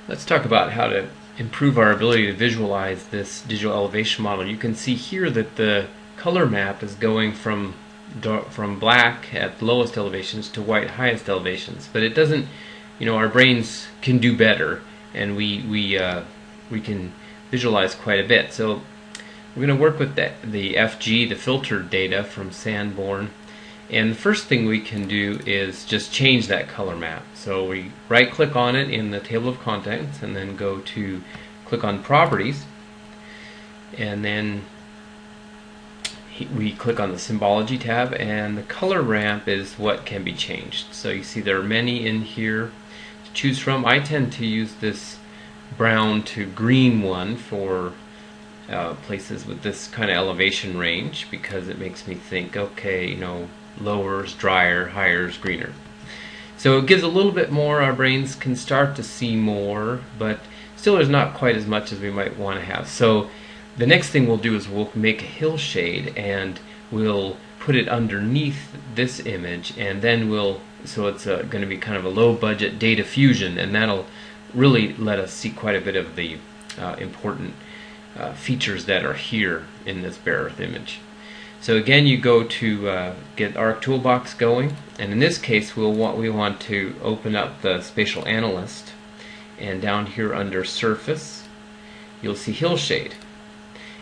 Let's talk about how to improve our ability to visualize this digital elevation model. You can see here that the color map is going from black at lowest elevations to white highest elevations, but it doesn't. Our brains can do better, and we can visualize quite a bit. So we're going to work with the FG, the filtered data from Sanborn. And the first thing we can do is just change that color map. So we right click on it in the table of contents and then go to click on properties, and then we click on the symbology tab, and the color ramp is what can be changed. So you see there are many in here to choose from. I tend to use this brown to green one for places with this kind of elevation range, because it makes me think, okay, lower is drier, higher is greener. So it gives a little bit more. Our brains can start to see more, but still there's not quite as much as we might want to have. So the next thing we'll do is we'll make a hillshade, and we'll put it underneath this image, and then so it's going to be kind of a low budget data fusion, and that'll really let us see quite a bit of the important features that are here in this bare earth image. So again, you go to get ARC toolbox going, and in this case we want to open up the spatial analyst, and down here under surface you'll see hillshade.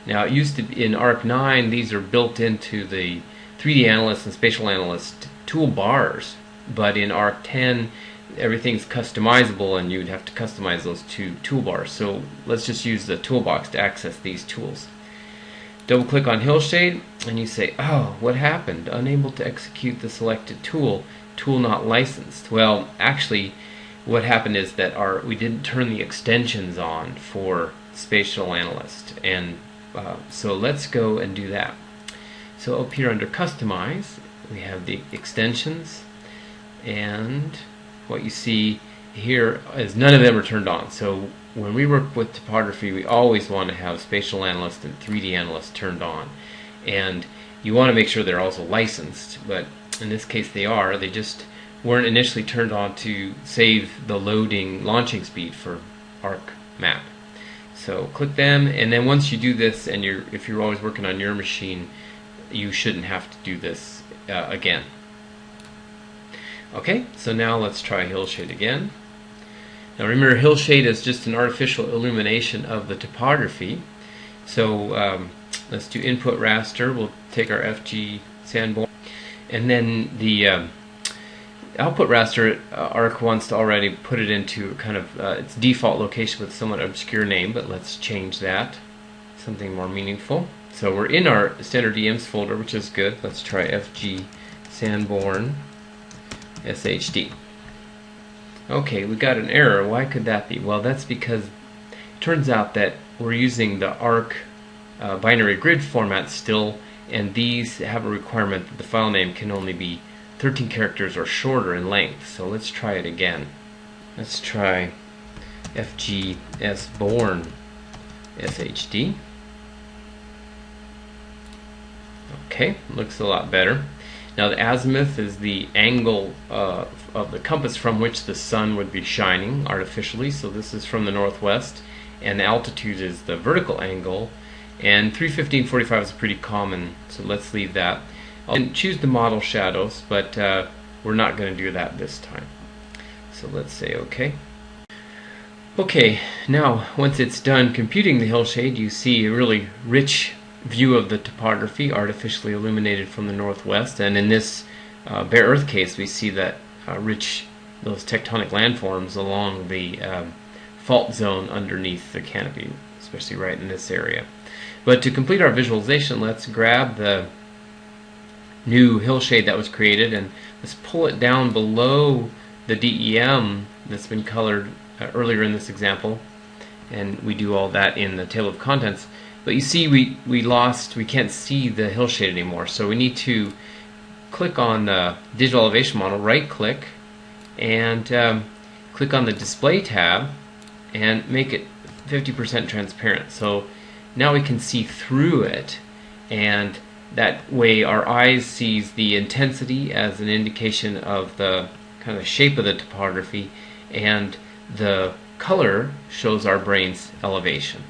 Now it used to be in ARC 9, these are built into the 3D analyst and spatial analyst toolbars, but in ARC 10 everything's customizable, and you'd have to customize those two toolbars. So let's just use the toolbox to access these tools. Double click on hillshade, and you say, oh, what happened? Unable to execute the selected tool. Tool not licensed. Well, actually what happened is that we didn't turn the extensions on for spatial analyst, and so let's go and do that. So up here under customize, we have the extensions, and what you see here is none of them are turned on. So when we work with topography, we always want to have spatial analyst and 3D analyst turned on, and you want to make sure they're also licensed, but in this case they are. They just weren't initially turned on to save the launching speed for ARC map. So click them, and then once you do this, and if you're always working on your machine, you shouldn't have to do this again. Okay, so now let's try hillshade again. Now remember, hillshade is just an artificial illumination of the topography. So let's do input raster. We'll take our FG Sanborn, and then the output raster, ARC wants to already put it into kind of its default location with somewhat obscure name, but let's change that, something more meaningful. So we're in our standard EMs folder, which is good. Let's try FG Sanborn SHD. Okay, we got an error. Why could that be? Well, that's because it turns out that we're using the ARC binary grid format still, and these have a requirement that the file name can only be 13 characters or shorter in length. So let's try it again. Let's try FG Sborn SHD. Okay, looks a lot better. Now the azimuth is the angle of the compass from which the sun would be shining artificially, so this is from the northwest, and the altitude is the vertical angle, and 315/45 is pretty common, so let's leave that. I'll choose the model shadows, but we're not going to do that this time. So let's say OK. Okay, now once it's done computing the hillshade, you see a really rich view of the topography, artificially illuminated from the northwest, and in this bare earth case we see that those tectonic landforms along the fault zone underneath the canopy, especially right in this area. But to complete our visualization, let's grab the new hillshade that was created, and let's pull it down below the DEM that's been colored earlier in this example, and we do all that in the table of contents. But you see we can't see the hillshade anymore, so we need to click on the digital elevation model, right click, and click on the display tab and make it 50% transparent. So now we can see through it, and that way our eyes sees the intensity as an indication of the kind of shape of the topography, and the color shows our brain's elevation.